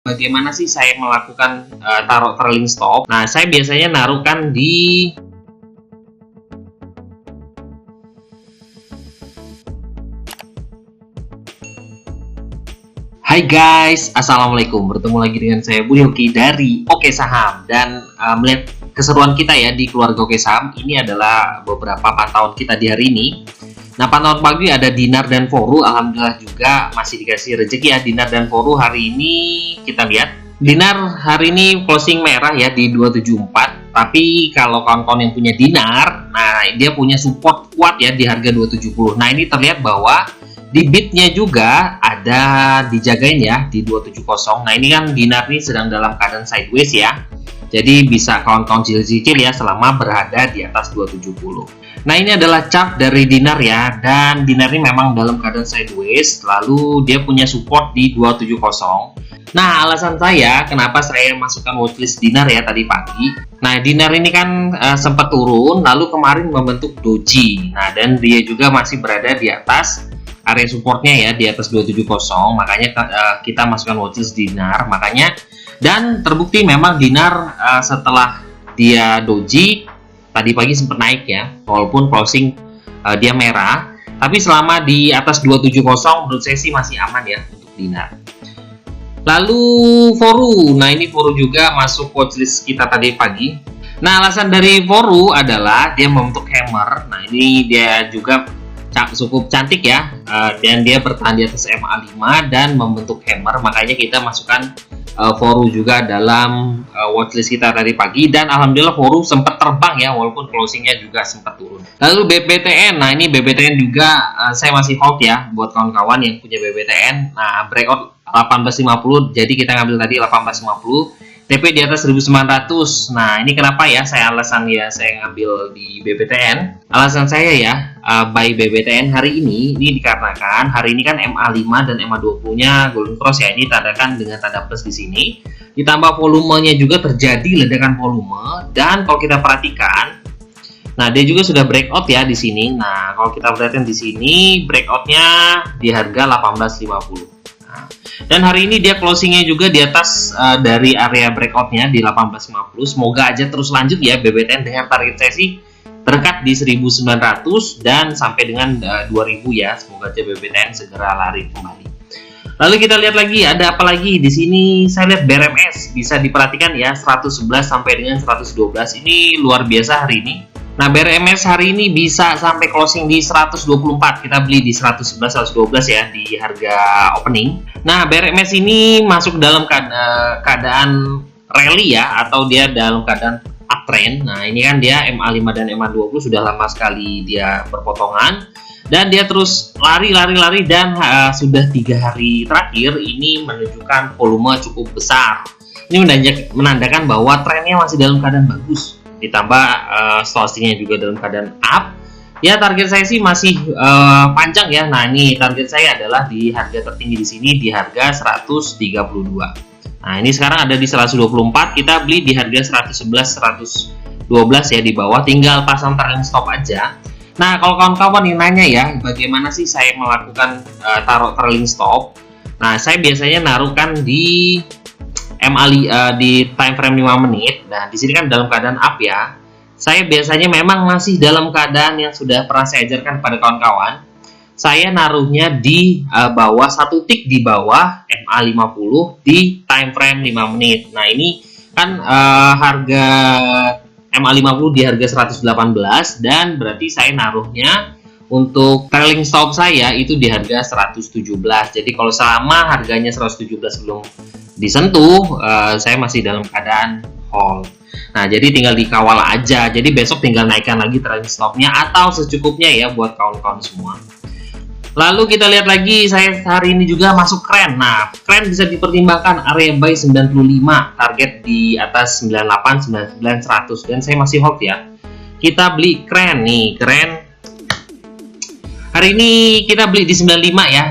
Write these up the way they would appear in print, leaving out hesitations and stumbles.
Bagaimana sih saya melakukan taruh trailing stop? Nah, saya biasanya naruhkan di Hai guys, assalamualaikum. Bertemu lagi dengan saya Budi Hoki dari Oke Saham, dan melihat keseruan kita ya di keluarga Oke Saham. Ini adalah beberapa pantauan kita di hari ini. Nah, pantauan pagi ada Dinar dan Foru. Alhamdulillah juga masih dikasih rezeki ya Dinar dan Foru. Hari ini kita lihat Dinar hari ini closing merah ya di 274. Tapi kalau kawan-kawan yang punya Dinar, nah dia punya support kuat ya di harga 270. Nah, ini terlihat bahwa di bidnya juga ada dijagain ya di 270. Nah, ini kan Dinar ini sedang dalam keadaan sideways ya. Jadi bisa kawan-kawan cicil ya selama berada di atas 270. Nah, ini adalah chart dari Dinar ya, dan Dinar ini memang dalam keadaan sideways, lalu dia punya support di 270. Nah, alasan saya kenapa saya masukkan watchlist Dinar ya tadi pagi. Nah, Dinar ini kan sempat turun, lalu kemarin membentuk doji. Nah, dan dia juga masih berada di atas area supportnya ya di atas 270, makanya kita masukkan watchlist Dinar. Makanya, dan terbukti memang Dinar setelah dia doji tadi pagi sempat naik ya, walaupun closing dia merah, tapi selama di atas 270 menurut saya sih masih aman ya untuk Dinar. Lalu Foru, nah ini Foru juga masuk watchlist kita tadi pagi. Nah, alasan dari Foru adalah dia membentuk hammer. Nah, ini dia juga cukup cantik ya, dan dia bertahan di atas MA5 dan membentuk hammer, makanya kita masukkan Foru juga dalam watchlist kita tadi pagi. Dan alhamdulillah Foru sempat terbang ya, walaupun closingnya juga sempat turun. Lalu BBTN, nah ini BBTN juga saya masih hold ya buat kawan-kawan yang punya BBTN. Nah, breakout 1850, jadi kita ngambil tadi 1850, TP di atas 1900. Nah, ini kenapa ya saya ngambil di BBTN. Alasan saya ya buy BBTN hari ini dikarenakan hari ini kan MA5 dan MA20 nya golden cross ya, ini tandakan dengan tanda plus di sini. Ditambah volumenya juga terjadi ledakan volume, dan kalau kita perhatikan, nah dia juga sudah breakout ya di sini. Nah, kalau kita perhatikan di sini breakoutnya di harga 1850. Nah, dan hari ini dia closingnya juga di atas dari area breakoutnya di 1850. Semoga aja terus lanjut ya BBTN dengan target sesi terdekat di 1900 dan sampai dengan 2000 ya. Semoga aja BBTN segera lari kembali. Lalu kita lihat lagi ada apa lagi di sini. Saya lihat BRMS bisa diperhatikan ya, 111 sampai dengan 112. Ini luar biasa hari ini. Nah, BRMS hari ini bisa sampai closing di 124. Kita beli di 111 112 ya di harga opening. Nah, BRMS ini masuk dalam keadaan rally ya, atau dia dalam keadaan uptrend. Nah, ini kan dia MA5 dan MA20 sudah lama sekali dia berpotongan, dan dia terus lari dan sudah 3 hari terakhir ini menunjukkan volume cukup besar. Ini menandakan bahwa trennya masih dalam keadaan bagus. Ditambah stochastiknya juga dalam keadaan up. Ya, target saya sih masih panjang ya. Nah, ini target saya adalah di harga tertinggi di sini di harga 132. Nah, ini sekarang ada di 124, kita beli di harga 111 112 ya di bawah, tinggal pasang trailing stop aja. Nah, kalau kawan-kawan yang nanya ya, bagaimana sih saya melakukan taruh trailing stop? Nah, saya biasanya naruhkan di di time frame 5 menit. Nah, di sini kan dalam keadaan up ya. Saya biasanya memang masih dalam keadaan yang sudah pernah saya ajarkan pada kawan-kawan. Saya naruhnya di bawah, satu tick di bawah MA50 di time frame 5 menit. Nah, ini kan harga MA50 di harga 118, dan berarti saya naruhnya untuk trailing stop saya itu di harga 117. Jadi kalau selama harganya 117 belum disentuh, saya masih dalam keadaan hold. Nah, jadi tinggal dikawal aja. Jadi besok tinggal naikkan lagi trailing stopnya atau secukupnya ya buat kawan-kawan semua. Lalu kita lihat lagi, saya hari ini juga masuk kren. Nah, kren bisa dipertimbangkan area buy 95, target di atas 98, 99, 100, dan saya masih hold ya. Kita beli kren nih, kren hari ini kita beli di 95 ya,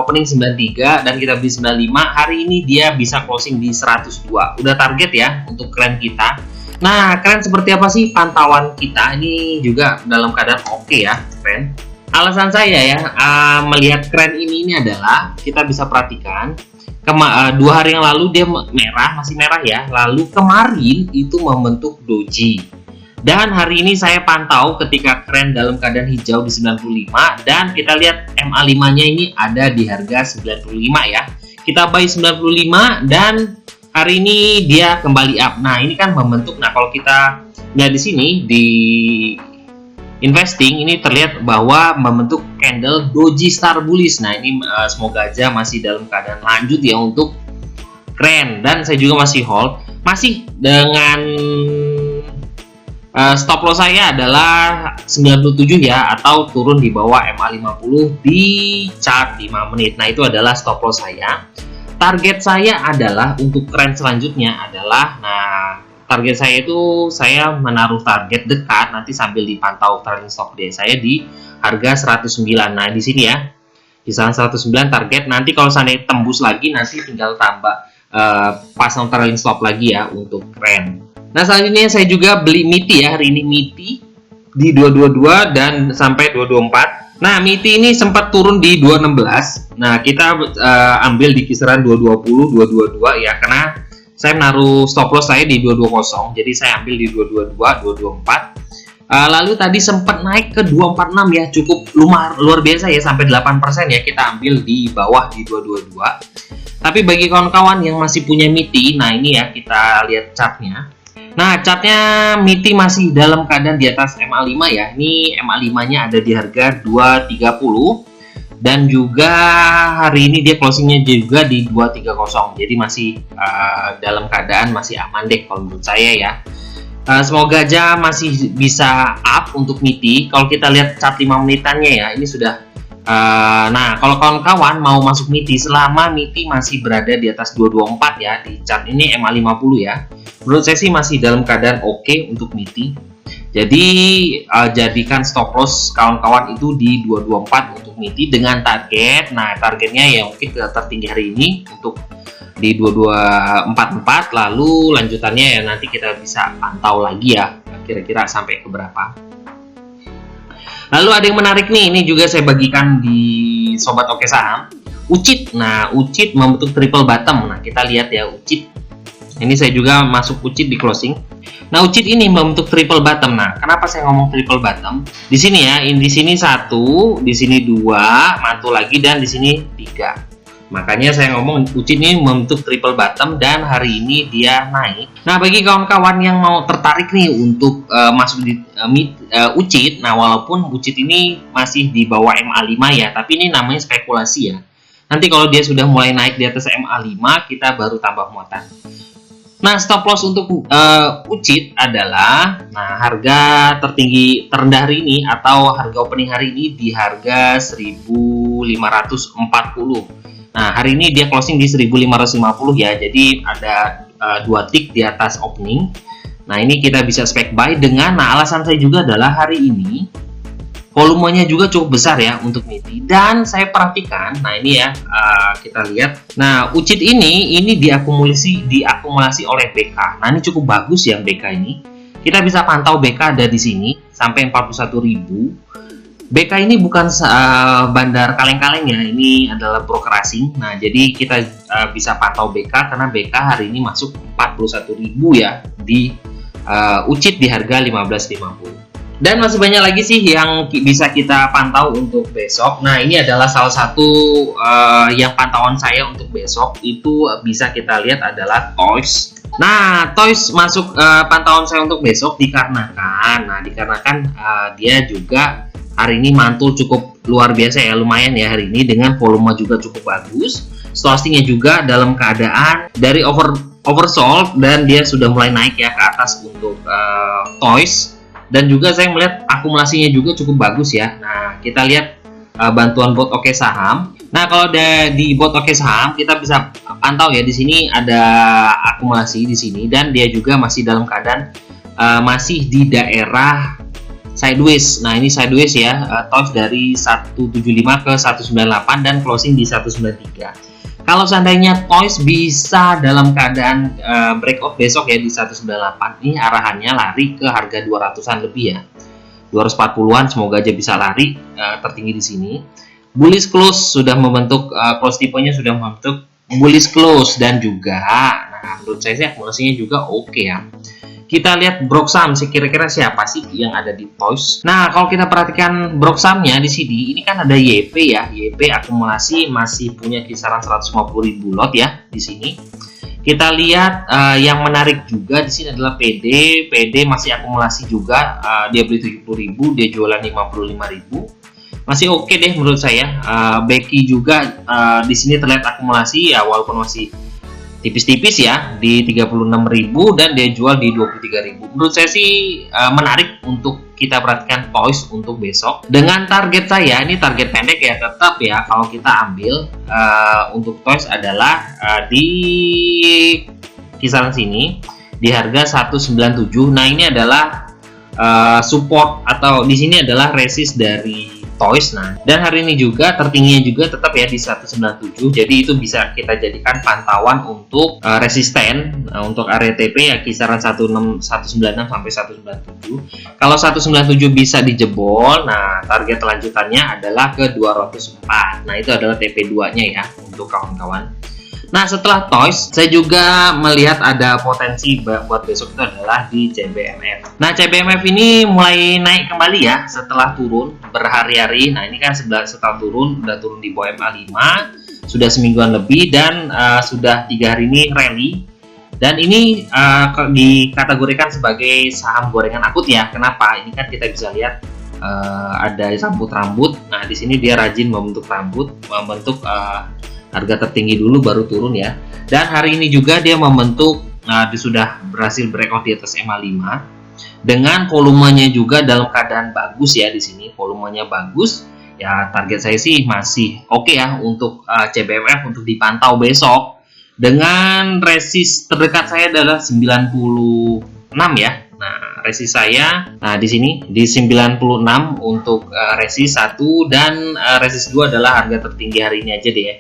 opening 93 dan kita beli 95. Hari ini dia bisa closing di 102. Udah target ya untuk kren kita. Nah, kren seperti apa sih pantauan kita? Ini juga dalam keadaan oke ya, kren. Alasan saya ya melihat kren ini adalah kita bisa perhatikan 2 hari yang lalu dia merah, masih merah ya. Lalu kemarin itu membentuk doji. Dan hari ini saya pantau ketika keren dalam keadaan hijau di 95, dan kita lihat MA5-nya ini ada di harga 95 ya. Kita buy 95 dan hari ini dia kembali up. Nah, ini kan membentuk. Nah, kalau kita lihat di sini di investing ini terlihat bahwa membentuk candle doji star bullish. Nah, ini semoga aja masih dalam keadaan lanjut ya untuk keren, dan saya juga masih hold, masih dengan stop loss saya adalah 97 ya, atau turun di bawah MA50 di chart 5 menit. Nah, itu adalah stop loss saya. Target saya adalah untuk trend selanjutnya adalah, target saya itu saya menaruh target dekat nanti sambil dipantau trailing stop day saya di harga 109. Nah, di sini ya, di sana 109 target. Nanti kalau seandainya tembus lagi, nanti tinggal tambah pasang trailing stop lagi ya untuk trend. Nah, selanjutnya saya juga beli MITI ya, hari ini MITI di 222 dan sampai 224. Nah, MITI ini sempat turun di 216. Nah, kita ambil di kisaran 220, 222 ya, karena saya menaruh stop loss saya di 220. Jadi saya ambil di 222, 224. Lalu tadi sempat naik ke 246 ya, cukup luar biasa ya, sampai 8% ya, kita ambil di bawah di 222. Tapi bagi kawan-kawan yang masih punya MITI, nah ini ya, kita lihat chartnya. Nah, chartnya MITI masih dalam keadaan di atas MA5 ya. Ini MA5-nya ada di harga 230. Dan juga hari ini dia closingnya juga di 230. Jadi masih dalam keadaan masih aman deh kalau menurut saya ya. Semoga aja masih bisa up untuk MITI. Kalau kita lihat chart 5 menitannya ya, ini sudah nah, kalau kawan-kawan mau masuk MITI selama MITI masih berada di atas 224 ya, di chart ini MA50 ya, menurut saya sih masih dalam keadaan oke untuk MITI. Jadi jadikan stop loss kawan-kawan itu di 224 untuk MITI dengan target. Nah, targetnya ya mungkin tertinggi hari ini untuk di 2244, lalu lanjutannya ya nanti kita bisa pantau lagi ya, kira-kira sampai ke berapa. Lalu ada yang menarik nih, ini juga saya bagikan di Sobat Oke Saham, UCIT. Nah, UCIT membentuk triple bottom. Nah, kita lihat ya UCIT. Ini saya juga masuk UCIT di closing. Nah, UCIT ini membentuk triple bottom. Nah, kenapa saya ngomong triple bottom? Di sini ya, di sini 1, di sini 2, mantul lagi, dan di sini 3. Makanya saya ngomong UCIT ini membentuk triple bottom dan hari ini dia naik. Nah, bagi kawan-kawan yang mau tertarik nih untuk masuk di UCIT, nah walaupun UCIT ini masih di bawah MA5 ya, tapi ini namanya spekulasi ya. Nanti kalau dia sudah mulai naik di atas MA5, kita baru tambah muatan. Nah, stop loss untuk UCIT adalah, nah, harga terendah hari ini atau harga opening hari ini di harga 1540. Nah, hari ini dia closing di 1550 ya, jadi ada 2 tick di atas opening. Nah, ini kita bisa spek buy dengan, nah alasan saya juga adalah hari ini volumenya juga cukup besar ya untuk MITI. Dan saya perhatikan, nah ini ya, kita lihat, nah UCIT ini diakumulasi oleh BK. Nah, ini cukup bagus ya BK ini. Kita bisa pantau BK ada di sini sampai 41.000. BK ini bukan bandar kaleng-kaleng ya, ini adalah broker asing. Nah, jadi kita bisa pantau BK karena BK hari ini masuk 41.000 ya di UCIT di harga 15.50. Dan masih banyak lagi sih yang bisa kita pantau untuk besok. Nah, ini adalah salah satu yang pantauan saya untuk besok itu bisa kita lihat adalah Toys. Nah, Toys masuk pantauan saya untuk besok dikarenakan dia juga hari ini mantul cukup luar biasa ya, lumayan ya hari ini dengan volume juga cukup bagus. Stochastiknya juga dalam keadaan dari oversold dan dia sudah mulai naik ya ke atas untuk Toys. Dan juga saya melihat akumulasinya juga cukup bagus ya. Nah, kita lihat bantuan bot Oke Saham. Nah, kalau di bot Oke Saham kita bisa pantau ya, di sini ada akumulasi di sini dan dia juga masih dalam keadaan masih di daerah sideways. Nah, ini sideways ya, Toys dari 175 ke 198 dan closing di 193. Kalau seandainya Toys bisa dalam keadaan breakout besok ya di 198, ini arahannya lari ke harga 200-an lebih ya. 240-an semoga aja bisa lari tertinggi di sini. Bullish close sudah membentuk close tipenya sudah membentuk bullish close dan juga, nah menurut saya sih akumulasinya juga oke ya. Kita lihat Broxam sih, kira-kira siapa sih yang ada di Toys. Nah, kalau kita perhatikan Broxamnya di sini, ini kan ada YP ya. YP akumulasi masih punya kisaran 150.000 lot ya di sini. Kita lihat yang menarik juga di sini adalah PD. PD masih akumulasi juga, dia beli 70.000, dia jualan 55.000. Masih oke deh menurut saya. Becky juga di sini terlihat akumulasi ya, walaupun masih tipis-tipis ya di 36.000 dan dia jual di 23.000. Menurut saya sih menarik untuk kita perhatikan Toys untuk besok. Dengan target saya, ini target pendek ya, tetap ya kalau kita ambil untuk Toys adalah di kisaran sini di harga 197. Nah, ini adalah support atau di sini adalah resist dari Toys. Nah, dan hari ini juga tertingginya juga tetap ya di 197. Jadi itu bisa kita jadikan pantauan untuk resisten. Untuk area TP ya kisaran 196 sampai 197. Kalau 197 bisa dijebol, nah target lanjutannya adalah ke 204. Nah, itu adalah TP2-nya ya untuk kawan-kawan. Nah, setelah Toys, saya juga melihat ada potensi buat besok itu adalah di CBMF. Nah, CBMF ini mulai naik kembali ya setelah turun berhari-hari. Nah, ini kan setelah turun, udah turun di bawah MA5, sudah semingguan lebih dan sudah 3 hari ini rally. Dan ini dikategorikan sebagai saham gorengan akut ya. Kenapa? Ini kan kita bisa lihat ada rambut-rambut. Nah, di sini dia rajin membentuk rambut, membentuk harga tertinggi dulu baru turun ya. Dan hari ini juga dia membentuk dia sudah berhasil breakout di atas MA5 dengan volumenya juga dalam keadaan bagus ya. Di sini volumenya bagus ya. Target saya sih masih oke ya untuk CBMF untuk dipantau besok dengan resist terdekat saya adalah 96 ya. Nah, resist saya di sini di 96 untuk resist 1 dan resist 2 adalah harga tertinggi hari ini aja deh ya.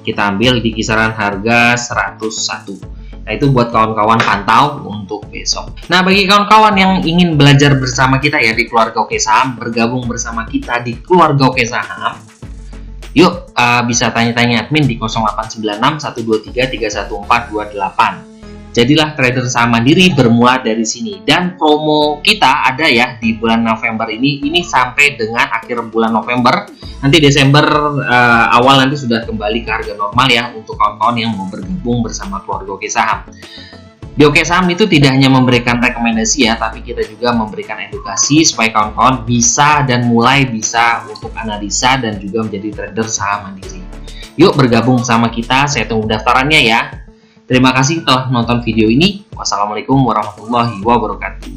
Kita ambil di kisaran harga 101. Nah, itu buat kawan-kawan pantau untuk besok. Nah, bagi kawan-kawan yang ingin belajar bersama kita ya di Keluarga Oke Saham, bergabung bersama kita di Keluarga Oke Saham, yuk bisa tanya-tanya admin di 0896 123 31428. Jadilah trader saham mandiri bermula dari sini. Dan promo kita ada ya di bulan November ini sampai dengan akhir bulan November. Nanti Desember awal nanti sudah kembali ke harga normal ya untuk kawan-kawan yang mau bergabung bersama Keluarga Oke Saham. Di Oke Saham itu tidak hanya memberikan rekomendasi ya, tapi kita juga memberikan edukasi supaya kawan-kawan bisa dan mulai bisa untuk analisa dan juga menjadi trader saham mandiri. Yuk bergabung bersama kita, saya tunggu daftarannya ya. Terima kasih telah menonton video ini. Wassalamualaikum warahmatullahi wabarakatuh.